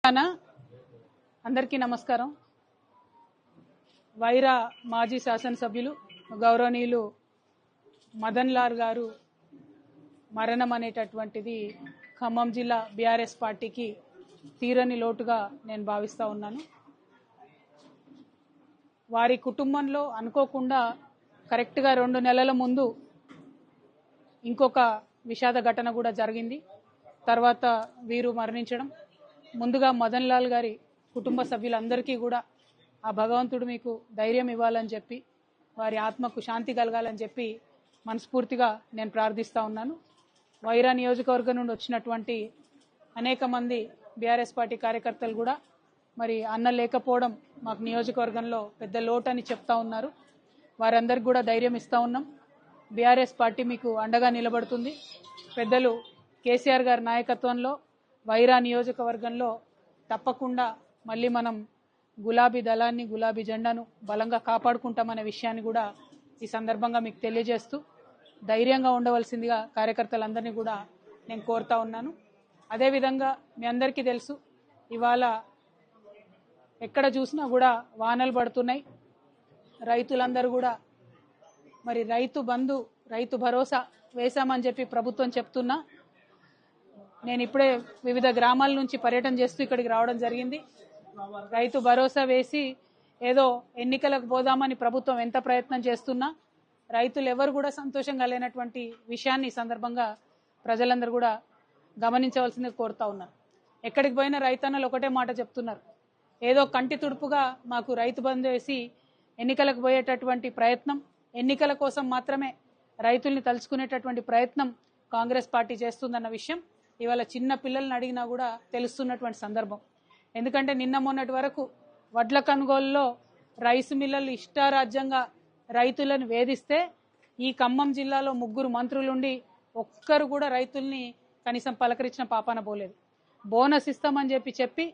అందరికీ నమస్కారం. వైరా మాజీ శాసనసభ్యులు గౌరవనీయులు మదన్ లాల్ గారు మరణం అనేటటువంటిది ఖమ్మం జిల్లా బీఆర్ఎస్ పార్టీకి తీరని లోటుగా నేను భావిస్తూ ఉన్నాను. వారి కుటుంబంలో అనుకోకుండా కరెక్ట్గా 2 నెలల ముందు ఇంకొక విషాద ఘటన కూడా జరిగింది. తర్వాత వీరు మరణించడం. ముందుగా మదన్ లాల్ గారి కుటుంబ సభ్యులందరికీ కూడా ఆ భగవంతుడు మీకు ధైర్యం ఇవ్వాలని చెప్పి, వారి ఆత్మకు శాంతి కలగాలని చెప్పి మనస్ఫూర్తిగా నేను ప్రార్థిస్తూ ఉన్నాను. వైరా నియోజకవర్గం నుండి వచ్చినటువంటి అనేక మంది బీఆర్ఎస్ పార్టీ కార్యకర్తలు కూడా మరి అన్న లేకపోవడం మాకు నియోజకవర్గంలో పెద్ద లోటు అని చెప్తా ఉన్నారు. వారందరికీ కూడా ధైర్యం ఇస్తూ ఉన్నాం. బీఆర్ఎస్ పార్టీ మీకు అండగా నిలబడుతుంది. పెద్దలు కేసీఆర్ గారి నాయకత్వంలో వైరా నియోజకవర్గంలో తప్పకుండా మళ్ళీ మనం గులాబీ దళాన్ని, గులాబీ జెండాను బలంగా కాపాడుకుంటామనే విషయాన్ని కూడా ఈ సందర్భంగా మీకు తెలియజేస్తూ ధైర్యంగా ఉండవలసిందిగా కార్యకర్తలందరినీ కూడా నేను కోరుతా ఉన్నాను. అదేవిధంగా మీ అందరికీ తెలుసు, ఇవాళ ఎక్కడ చూసినా కూడా వానలు పడుతున్నాయి. రైతులందరూ కూడా మరి రైతు బంధు, రైతు భరోసా వేశామని చెప్పి ప్రభుత్వం చెప్తున్నా, నేను ఇప్పుడే వివిధ గ్రామాల నుంచి పర్యటన చేస్తూ ఇక్కడికి రావడం జరిగింది. రైతు భరోసా వేసి ఏదో ఎన్నికలకు పోదామని ప్రభుత్వం ఎంత ప్రయత్నం చేస్తున్నా రైతులు ఎవరు కూడా సంతోషంగా లేనటువంటి విషయాన్ని ఈ సందర్భంగా ప్రజలందరూ కూడా గమనించవలసిందిగా కోరుతా ఉన్నారు. ఎక్కడికి పోయినా రైతన్నలు ఒకటే మాట చెప్తున్నారు, ఏదో కంటి తుడుపుగా మాకు రైతు బంధు వేసి ఎన్నికలకు పోయేటటువంటి ప్రయత్నం, ఎన్నికల కోసం మాత్రమే రైతుల్ని తలుచుకునేటటువంటి ప్రయత్నం కాంగ్రెస్ పార్టీ చేస్తుందన్న విషయం ఇవాళ చిన్న పిల్లల్ని అడిగినా కూడా తెలుస్తున్నటువంటి సందర్భం. ఎందుకంటే నిన్న మొన్నటి వరకు వడ్ల కొనుగోలులో రైస్ మిల్లర్లు ఇష్టారాజ్యంగా రైతులను వేధిస్తే ఈ ఖమ్మం జిల్లాలో 3 మంత్రులుండి ఒక్కరు కూడా రైతుల్ని కనీసం పలకరించిన పాపాన పోలేదు. బోనస్ ఇస్తామని చెప్పి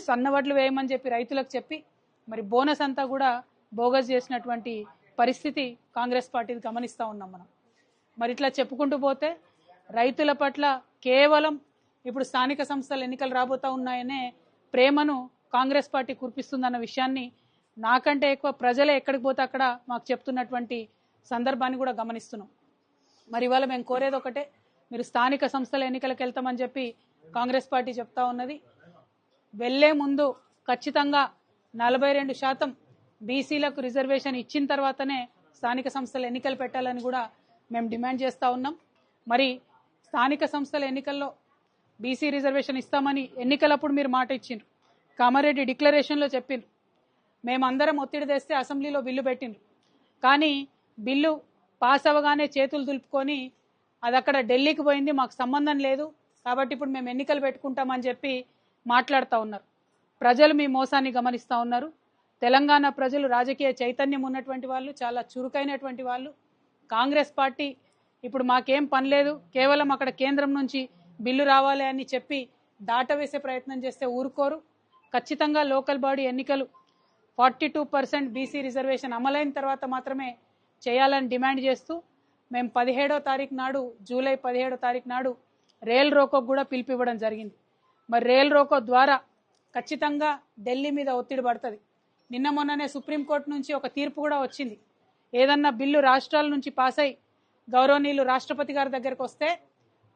సన్నవడ్లు వేయమని చెప్పి రైతులకు చెప్పి మరి బోనస్ అంతా కూడా బోగస్ చేసినటువంటి పరిస్థితి కాంగ్రెస్ పార్టీని గమనిస్తూ ఉన్నాం మనం. మరి ఇట్లా చెప్పుకుంటూ పోతే రైతుల పట్ల కేవలం ఇప్పుడు స్థానిక సంస్థల ఎన్నికలు రాబోతా ఉన్నాయనే ప్రేమను కాంగ్రెస్ పార్టీ కురిపిస్తుందన్న విషయాన్ని నాకంటే ఎక్కువ ప్రజలే ఎక్కడికి పోతే అక్కడ మాకు చెప్తున్నటువంటి సందర్భాన్ని కూడా గమనిస్తున్నాం. మరి ఇవాళ మేము కోరేది ఒకటే, మీరు స్థానిక సంస్థల ఎన్నికలకు వెళ్తామని చెప్పి కాంగ్రెస్ పార్టీ చెప్తా ఉన్నది. వెళ్లే ముందు ఖచ్చితంగా 42% బీసీలకు రిజర్వేషన్ ఇచ్చిన తర్వాతనే స్థానిక సంస్థల ఎన్నికలు పెట్టాలని కూడా మేము డిమాండ్ చేస్తూ ఉన్నాం. మరి స్థానిక సంస్థల ఎన్నికల్లో బీసీ రిజర్వేషన్ ఇస్తామని ఎన్నికలప్పుడు మీరు మాట ఇచ్చిండ్రు, కామారెడ్డి డిక్లరేషన్లో చెప్పిండ్రు, మేమందరం ఒత్తిడి తెస్తే అసెంబ్లీలో బిల్లు పెట్టిండ్రు. కానీ బిల్లు పాస్ అవ్వగానే చేతులు దులుపుకొని అది అక్కడ ఢిల్లీకి పోయింది, మాకు సంబంధం లేదు, కాబట్టి ఇప్పుడు మేము ఎన్నికలు పెట్టుకుంటామని చెప్పి మాట్లాడుతూ ఉన్నారు. ప్రజలు మీ మోసాన్ని గమనిస్తూ ఉన్నారు. తెలంగాణ ప్రజలు రాజకీయ చైతన్యం ఉన్నటువంటి వాళ్ళు, చాలా చురుకైనటువంటి వాళ్ళు. కాంగ్రెస్ పార్టీ ఇప్పుడు మాకేం పని లేదు, కేవలం అక్కడ కేంద్రం నుంచి బిల్లు రావాలి అని చెప్పి దాటవేసే ప్రయత్నం చేస్తే ఊరుకోరు. ఖచ్చితంగా లోకల్ బాడీ ఎన్నికలు 42% బీసీ రిజర్వేషన్ అమలైన తర్వాత మాత్రమే చేయాలని డిమాండ్ చేస్తూ మేము 17వ తారీఖు నాడు, జూలై 17వ తారీఖు నాడు రైల్ రోకోకు కూడా పిలిపివ్వడం జరిగింది. మరి రైల్ రోకో ద్వారా ఖచ్చితంగా ఢిల్లీ మీద ఒత్తిడి పడుతుంది. నిన్న మొన్ననే సుప్రీంకోర్టు నుంచి ఒక తీర్పు కూడా వచ్చింది. ఏదన్నా బిల్లు రాష్ట్రాల నుంచి పాస్ అయి గౌరవనీయులు రాష్ట్రపతి గారి దగ్గరకు వస్తే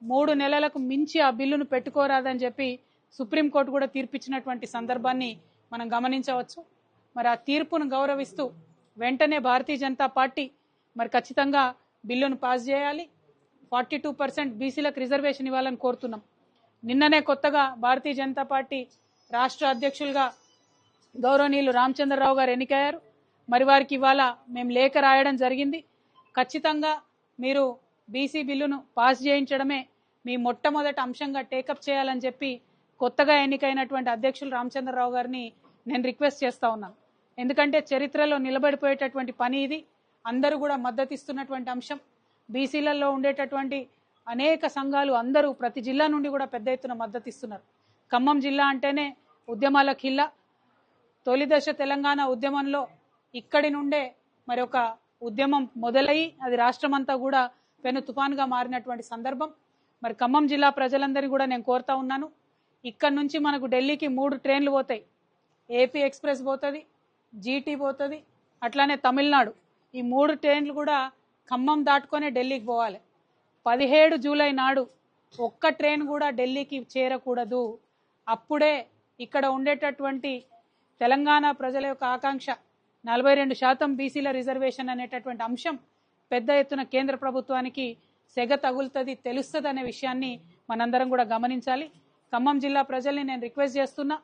3 నెలలకు మించి ఆ బిల్లును పెట్టుకోరాదని చెప్పి సుప్రీంకోర్టు కూడా తీర్పిచ్చినటువంటి సందర్భాన్ని మనం గమనించవచ్చు. మరి ఆ తీర్పును గౌరవిస్తూ వెంటనే భారతీయ జనతా పార్టీ మరి ఖచ్చితంగా బిల్లును పాస్ చేయాలి. 42% బీసీలకు రిజర్వేషన్ ఇవ్వాలని కోరుతున్నాం. నిన్ననే కొత్తగా భారతీయ జనతా పార్టీ రాష్ట్ర అధ్యక్షులుగా గౌరవనీయులు రామచంద్రరావు గారు ఎన్నికయ్యారు. మరి వారికి ఇవాళ మేము లేఖ రాయడం జరిగింది. ఖచ్చితంగా మీరు బీసీ బిల్లును పాస్ చేయించడమే మీ మొట్టమొదటి అంశంగా టేకప్ చేయాలని చెప్పి కొత్తగా ఎన్నికైనటువంటి అధ్యక్షులు రామచంద్రరావు గారిని నేను రిక్వెస్ట్ చేస్తా ఉన్నాను. ఎందుకంటే చరిత్రలో నిలబడిపోయేటటువంటి పని ఇది. అందరూ కూడా మద్దతు ఇస్తున్నటువంటి అంశం. బీసీలలో ఉండేటటువంటి అనేక సంఘాలు అందరూ ప్రతి జిల్లా నుండి కూడా పెద్ద ఎత్తున మద్దతు ఇస్తున్నారు. ఖమ్మం జిల్లా అంటేనే ఉద్యమాల కిల్లా. తొలి దశ తెలంగాణ ఉద్యమంలో ఇక్కడి నుండే మరి ఒక ఉద్యమం మొదలై అది రాష్ట్రమంతా కూడా పెను తుఫానుగా మారినటువంటి సందర్భం. మరి ఖమ్మం జిల్లా ప్రజలందరినీ కూడా నేను కోరుతా ఉన్నాను, ఇక్కడ నుంచి మనకు ఢిల్లీకి 3 ట్రైన్లు పోతాయి. ఏపీ ఎక్స్ప్రెస్ పోతుంది, జీటీ పోతుంది, అట్లానే తమిళనాడు. ఈ 3 ట్రైన్లు కూడా ఖమ్మం దాటుకొని ఢిల్లీకి పోవాలి. 17 జూలై నాడు ఒక్క ట్రైన్ కూడా ఢిల్లీకి చేరకూడదు. అప్పుడే ఇక్కడ ఉండేటటువంటి తెలంగాణ ప్రజల యొక్క ఆకాంక్ష 42% బీసీల రిజర్వేషన్ అనేటటువంటి అంశం పెద్ద ఎత్తున కేంద్ర ప్రభుత్వానికి సెగ తగులుతుంది, తెలుస్తుంది అనే విషయాన్ని మనందరం కూడా గమనించాలి. ఖమ్మం జిల్లా ప్రజల్ని నేను రిక్వెస్ట్ చేస్తున్నా,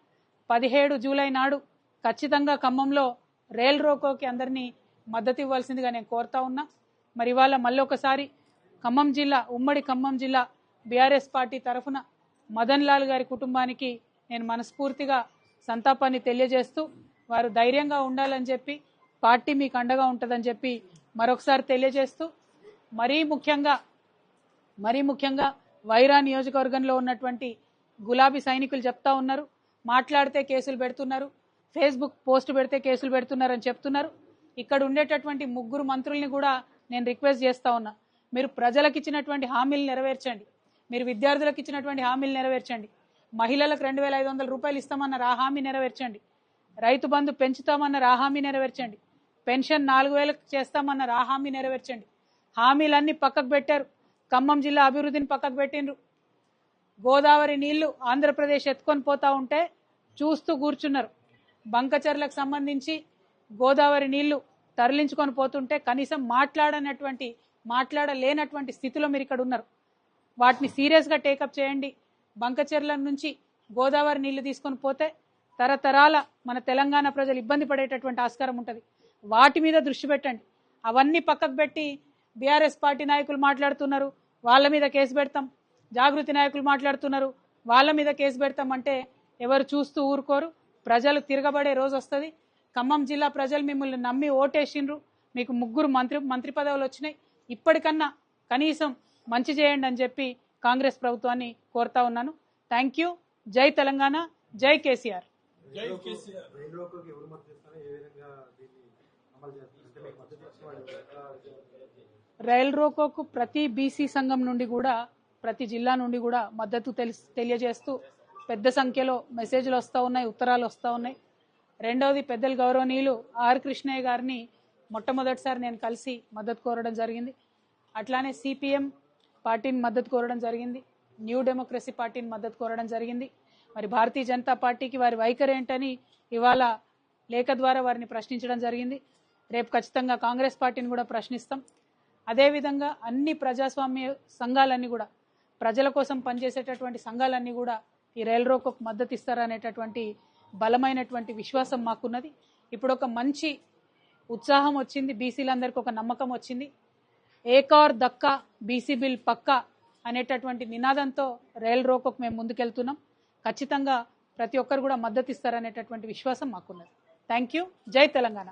17 జూలై నాడు ఖచ్చితంగా ఖమ్మంలో రైల్ రోకోకి అందరినీ మద్దతు ఇవ్వాల్సిందిగా నేను కోరుతా ఉన్నా. మరి ఇవాళ మళ్ళొకసారి ఖమ్మం జిల్లా, ఉమ్మడి ఖమ్మం జిల్లా బీఆర్ఎస్ పార్టీ తరఫున మదన్ లాల్ గారి కుటుంబానికి నేను మనస్ఫూర్తిగా సంతాపాన్ని తెలియజేస్తూ, వారు ధైర్యంగా ఉండాలని చెప్పి, పార్టీ మీకు అండగా ఉంటుందని చెప్పి మరొకసారి తెలియజేస్తూ, మరీ ముఖ్యంగా వైరా నియోజకవర్గంలో ఉన్నటువంటి గులాబీ సైనికులు చెప్తా ఉన్నారు, మాట్లాడితే కేసులు పెడుతున్నారు, ఫేస్బుక్ పోస్ట్ పెడితే కేసులు పెడుతున్నారని చెప్తున్నారు. ఇక్కడ ఉండేటటువంటి 3 మంత్రుల్ని కూడా నేను రిక్వెస్ట్ చేస్తా ఉన్నా, మీరు ప్రజలకు ఇచ్చినటువంటి హామీలు నెరవేర్చండి, మీరు విద్యార్థులకు ఇచ్చినటువంటి హామీలు నెరవేర్చండి, మహిళలకు 2500 రూపాయలు ఇస్తామన్నారు ఆ హామీ నెరవేర్చండి, రైతు బంధు పెంచుతామన్నారు ఆ హామీ నెరవేర్చండి, పెన్షన్ 4000 చేస్తామన్నారు ఆ హామీ నెరవేర్చండి. హామీలన్నీ పక్కకు పెట్టారు, ఖమ్మం జిల్లా అభివృద్ధిని పక్కకు పెట్టిండ్రు. గోదావరి నీళ్లు ఆంధ్రప్రదేశ్ ఎత్తుకొని పోతా ఉంటే చూస్తూ కూర్చున్నారు. బంకచర్లకు సంబంధించి గోదావరి నీళ్లు తరలించుకొని పోతుంటే కనీసం మాట్లాడలేనటువంటి స్థితిలో మీరు ఇక్కడ ఉన్నారు. వాటిని సీరియస్గా టేకప్ చేయండి. బంకచెర్ల నుంచి గోదావరి నీళ్లు తీసుకొని పోతే తరతరాల మన తెలంగాణ ప్రజలు ఇబ్బంది పడేటటువంటి ఆస్కారం ఉంటుంది. వాటి మీద దృష్టి పెట్టండి. అవన్నీ పక్కకు పెట్టి బీఆర్ఎస్ పార్టీ నాయకులు మాట్లాడుతున్నారు, వాళ్ళ మీద కేసు పెడతాం, జాగృతి నాయకులు మాట్లాడుతున్నారు, వాళ్ళ మీద కేసు పెడతాం అంటే ఎవరు చూస్తూ ఊరుకోరు. ప్రజలు తిరగబడే రోజు వస్తుంది. ఖమ్మం జిల్లా ప్రజలు మిమ్మల్ని నమ్మి ఓటేసిండ్రు, మీకు 3 మంత్రి పదవులు వచ్చినాయి. ఇప్పటికన్నా కనీసం మంచి చేయండి అని చెప్పి కాంగ్రెస్ ప్రభుత్వాన్ని కోరుతా ఉన్నాను. Thank you. జై తెలంగాణ, జై కేసీఆర్. రైల్ రోకోకు ప్రతి బీసీ సంఘం నుండి కూడా, ప్రతి జిల్లా నుండి కూడా మద్దతు తెలియజేస్తూ పెద్ద సంఖ్యలో మెసేజ్లు వస్తూ ఉన్నాయి, ఉత్తరాలు వస్తూ ఉన్నాయి. రెండవది, పెద్దలు గౌరవనీయులు ఆర్ కృష్ణయ్య గారిని మొట్టమొదటిసారి నేను కలిసి మద్దతు కోరడం జరిగింది. అట్లానే సిపిఎం పార్టీని మద్దతు కోరడం జరిగింది, న్యూ డెమోక్రసీ పార్టీని మద్దతు కోరడం జరిగింది. మరి భారతీయ జనతా పార్టీకి వారి వైఖరి ఏంటని ఇవాళ లేఖ ద్వారా వారిని ప్రశ్నించడం జరిగింది. రేపు ఖచ్చితంగా కాంగ్రెస్ పార్టీని కూడా ప్రశ్నిస్తాం. అదేవిధంగా అన్ని ప్రజాస్వామ్య సంఘాలన్నీ కూడా, ప్రజల కోసం పనిచేసేటటువంటి సంఘాలన్నీ కూడా ఈ రైల్ రోకోకు మద్దతు ఇస్తారనేటటువంటి బలమైనటువంటి విశ్వాసం మాకున్నది. ఇప్పుడు ఒక మంచి ఉత్సాహం వచ్చింది, బీసీలందరికీ ఒక నమ్మకం వచ్చింది. ఏకార్ దక్కా బీసీ బిల్ పక్కా అనేటటువంటి నినాదంతో రైల్ రోకోకు మేము ముందుకెళ్తున్నాం. ఖచ్చితంగా ప్రతి ఒక్కరు కూడా మద్దతు ఇస్తారనేటటువంటి విశ్వాసం మాకున్నది. Thank you. జై తెలంగాణ.